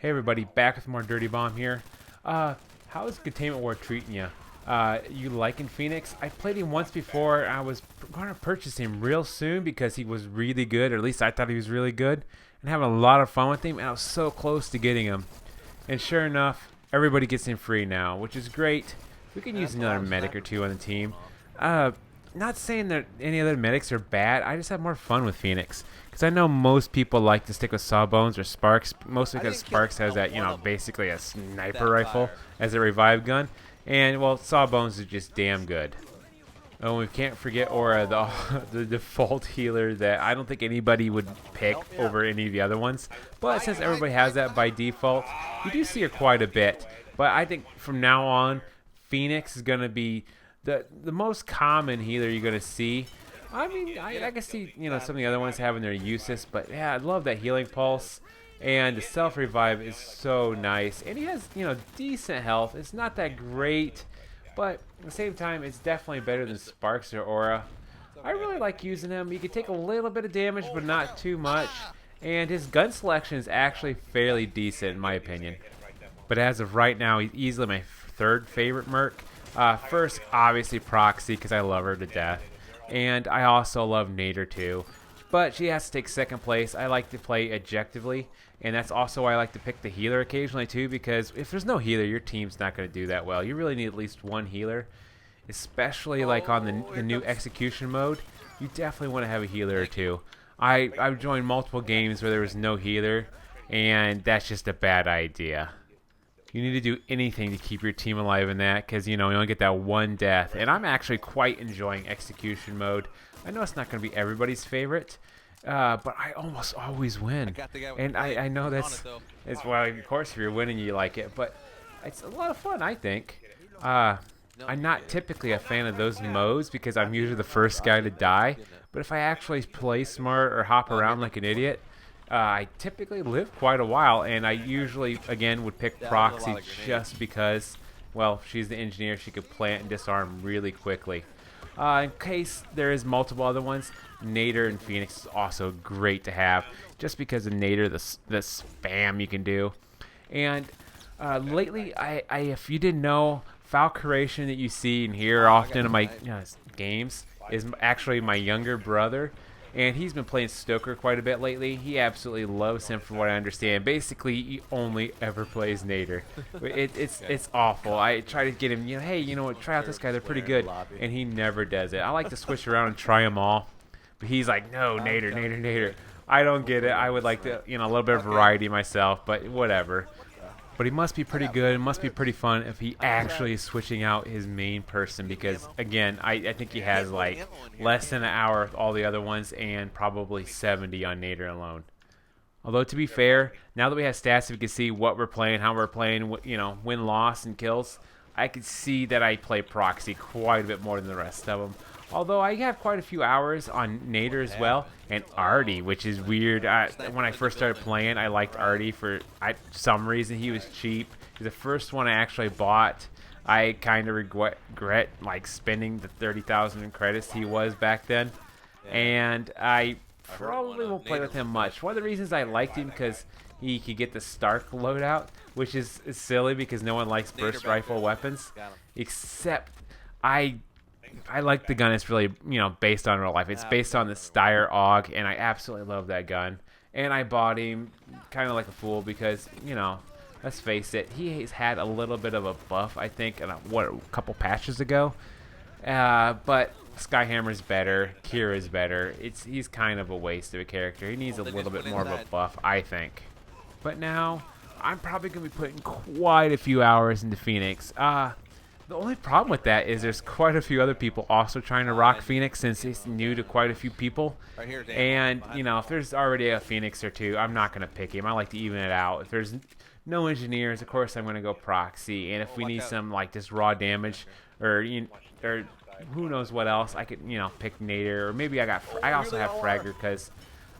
Hey everybody, back with more Dirty Bomb here. How's Containment War treating you? You liking Phoenix? I played him once before. I was going to purchase him real soon because he was really good, or at least I thought he was really good, and having a lot of fun with him, and I was so close to getting him. And sure enough, everybody gets him free now, which is great. We can use another medic or two on the team. Not saying that any other medics are bad. I just have more fun with Phoenix because I know most people like to stick with Sawbones or Sparks, mostly because Sparks has that, basically a sniper rifle as a revive gun, and well, Sawbones is just damn good. Oh, we can't forget Aura, the default healer that I don't think anybody would pick over any of the other ones. But since everybody has that by default, you do see her quite a bit. But I think from now on, Phoenix is going to be the most common healer you're going to see. I mean, I can see, some of the other ones having their uses, but yeah, I love that healing pulse. And the self-revive is so nice. And he has, decent health. It's not that great, but at the same time, it's definitely better than Sparks or Aura. I really like using him. You can take a little bit of damage, but not too much. And his gun selection is actually fairly decent, in my opinion. But as of right now, he's easily my third favorite merc. First, obviously, Proxy, because I love her to death. And I also love Nader, too. But she has to take second place. I like to play objectively. And that's also why I like to pick the healer occasionally, too. Because if there's no healer, your team's not going to do that well. You really need at least one healer. Especially like on the new execution mode. You definitely want to have a healer or two. I've joined multiple games where there was no healer. And that's just a bad idea. You need to do anything to keep your team alive in that because, you only get that one death. And I'm actually quite enjoying execution mode. I know it's not going to be everybody's favorite, but I almost always win. And I know that's well, of course, if you're winning, you like it. But it's a lot of fun, I think. I'm not typically a fan of those modes because I'm usually the first guy to die. But if I actually play smart or hop around like an idiot, I typically live quite a while, and I usually, again, would pick Proxy just because, well, she's the engineer. She could plant and disarm really quickly. In case there is multiple other ones, Nader and Phoenix is also great to have, just because of Nader, the spam you can do. And lately, if you didn't know, foul creation that you see and hear often in my games is actually my younger brother. And he's been playing Stoker quite a bit lately. He absolutely loves him from what I understand. Basically, he only ever plays Nader. It's awful. I try to get him, hey, try out this guy. They're pretty good. And he never does it. I like to switch around and try them all. But he's like, no, Nader. I don't get it. I would like to, a little bit of variety myself, but whatever. But he must be pretty good. It must be pretty fun if he actually is switching out his main person because, again, I think he has like less than an hour with all the other ones and probably 70 on Nader alone. Although, to be fair, now that we have stats, we can see what we're playing, how we're playing, win-loss and kills, I can see that I play Proxy quite a bit more than the rest of them. Although I have quite a few hours on Nader as well, and Artie, which is weird. When I first started playing, I liked Artie for some reason. He was cheap. He's the first one I actually bought. I kind of regret like spending the 30,000 in credits he was back then, and I probably won't play with him much. One of the reasons I liked him because he could get the Stark loadout, which is silly because no one likes burst rifle weapons, except I like the gun. It's really, based on real life. It's based on the Steyr AUG, and I absolutely love that gun. And I bought him kind of like a fool because, let's face it, he's had a little bit of a buff, I think, a couple patches ago. But Skyhammer's better. Kira's better. He's kind of a waste of a character. He needs a little bit more of a buff, I think. But now, I'm probably going to be putting quite a few hours into Phoenix. The only problem with that is there's quite a few other people also trying to rock Phoenix since it's new to quite a few people. And, if there's already a Phoenix or two, I'm not going to pick him. I like to even it out. If there's no engineers, of course I'm going to go Proxy. And if we need some, just raw damage or who knows what else, I could, pick Nader. Or maybe I also have Fragger because,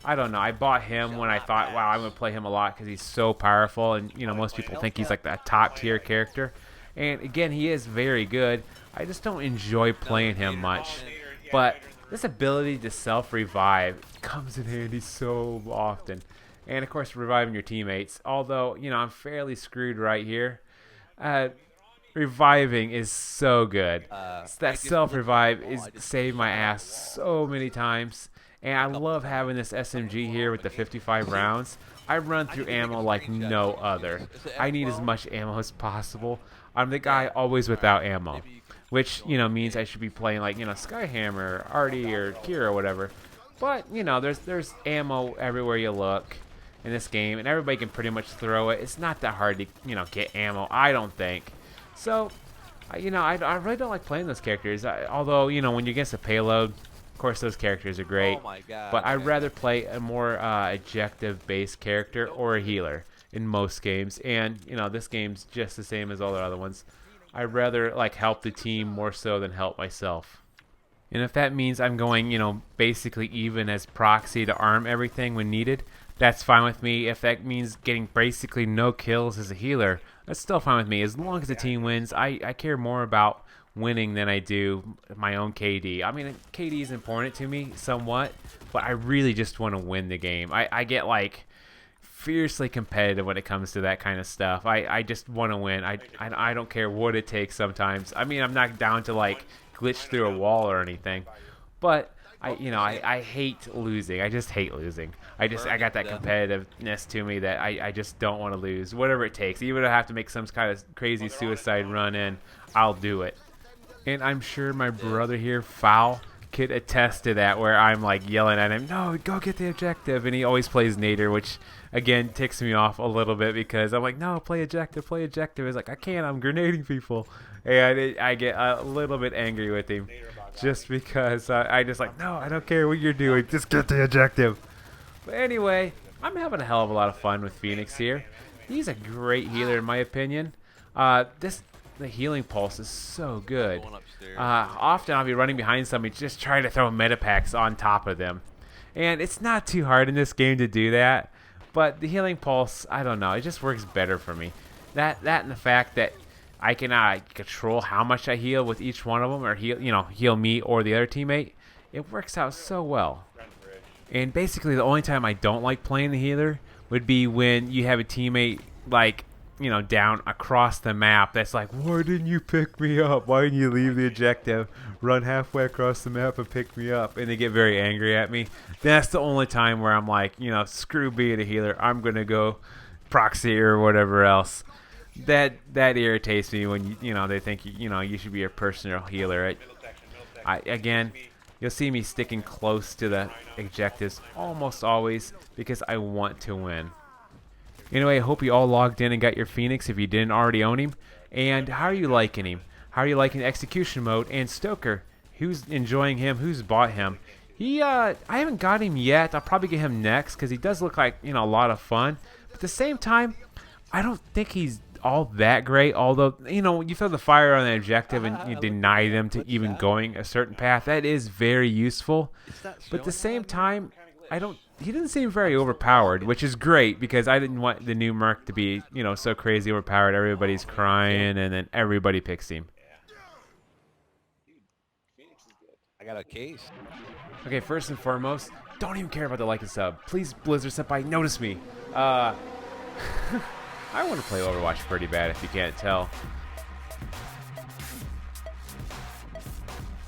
I don't know, I bought him when I thought, wow, I'm going to play him a lot because he's so powerful. And, most people think he's like that top tier character. And again, he is very good. I just don't enjoy playing him much. But this ability to self-revive comes in handy so often. and of course reviving your teammates. Although I'm fairly screwed right here. Uh, Reviving is so good. That self revive is saved my ass so many times, and I love having this SMG here with the 55 rounds. I run through ammo like no other. I need as much ammo as possible. I'm the guy always without ammo, which means I should be playing like Skyhammer, Artie, or Kira, or whatever. But there's ammo everywhere you look in this game, and everybody can pretty much throw it. It's not that hard to get ammo, I don't think. So, I really don't like playing those characters. Although when you're against a payload, of course those characters are great. Oh my God, but I'd rather play a more objective-based character or a healer in most games. And this game's just the same as all the other ones. I'd rather like help the team more so than help myself. And if that means I'm going, basically even as proxy to arm everything when needed, that's fine with me. If that means getting basically no kills as a healer, that's still fine with me. As long as the team wins, I care more about winning than I do my own KD. I mean, KD is important to me somewhat, but I really just want to win the game. I get like fiercely competitive when it comes to that kind of stuff. I just want to win. I don't care what it takes sometimes. I mean, I'm not down to like glitch through a wall or anything, but I hate losing. I just hate losing. I got that competitiveness to me that I just don't want to lose, whatever it takes. Even if I have to make some kind of crazy suicide run in, I'll do it. And I'm sure my brother here, Foul, could attest to that, where I'm like yelling at him, no, go get the objective, and he always plays Nader, which again ticks me off a little bit because I'm like, no, play objective. It's like, I can't, I'm grenading people, and I get a little bit angry with him just because I just like, no, I don't care what you're doing, just get the objective. But anyway, I'm having a hell of a lot of fun with Phoenix here. He's a great healer in my opinion. The healing pulse is so good. Often I'll be running behind somebody just trying to throw metapacks on top of them. And it's not too hard in this game to do that. But the healing pulse, I don't know, it just works better for me. That and the fact that I can control how much I heal with each one of them, or heal me or the other teammate. It works out so well. And basically the only time I don't like playing the healer would be when you have a teammate like down across the map that's like, why didn't you pick me up? Why didn't you leave the objective, run halfway across the map and pick me up? And they get very angry at me. That's the only time where I'm like, screw being a healer, I'm gonna go proxy or whatever else. That irritates me when they think you should be a personal healer. Again, you'll see me sticking close to the objectives almost always because I want to win. Anyway, I hope you all logged in and got your Phoenix if you didn't already own him. And how are you liking him? How are you liking execution mode? And Stoker, who's enjoying him? Who's bought him? I haven't got him yet. I'll probably get him next because he does look like a lot of fun. But at the same time, I don't think he's all that great. Although you throw the fire on the objective and you deny them to even going a certain path. That is very useful. But at the same time, he didn't seem very overpowered, which is great because I didn't want the new merc to be, so crazy overpowered. Everybody's crying, and then everybody picks him. I got a case. Okay, first and foremost, don't even care about the like and sub. Please, Blizzard Senpai, notice me. I want to play Overwatch pretty bad if you can't tell.